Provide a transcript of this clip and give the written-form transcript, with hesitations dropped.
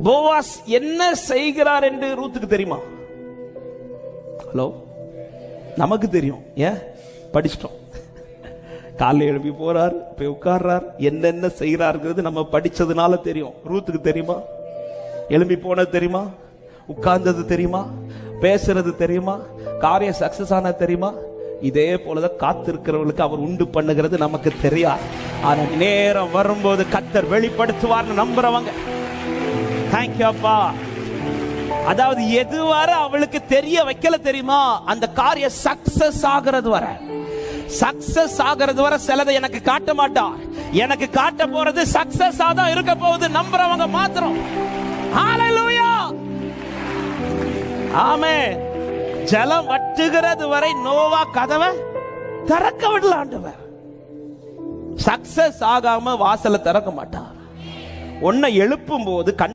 Boaz என்ன செய்கிறார் என்று ரூத்துக்கு தெரியுமா? ஹலோ, நமக்கு தெரியும். ஏன்? படிச்சிட்டோம். காலையில் எழுப்பி போறார், போய் உட்கார்றார், என்னென்ன செய்யறாருங்கிறது நம்ம படிச்சதுனால தெரியும். ரூத்துக்கு தெரியுமா? எழுப்பி போனது தெரியுமா? உட்கார்ந்தது தெரியுமா? பேசுறது தெரியுமா? காரியம் சக்சஸ் ஆனது தெரியுமா? இதே போலதான் காத்திருக்கிறவர்களுக்கு அவர் உண்டு பண்ணுகிறது நமக்கு தெரியாது. ஆனா நேரம் வரும்போது கர்த்தர் வெளிப்படுத்துவார்னு நம்புறவங்க, தேங்க்யூ அப்பா. அதாவது எதுவரை அவளுக்கு தெரிய வைக்கல தெரியுமா? அந்த காரியம் சக்சஸ் ஆகிறது வர, சக்சஸ் ஆகிறது வர சிலதை எனக்கு காட்ட மாட்டார். எனக்கு காட்ட போறது சக்சஸ் தான் இருக்க போகுது நம்புறவங்க மாத்திரம். ஹalleluya, ஆமென். ஜலம் வற்றுகிறது வரை நோவா கதவை திறக்க விடல ஆண்டவர். சக்சஸ் ஆகாம வாசலை திறக்க மாட்டார். உன்னை எழுப்பும் போது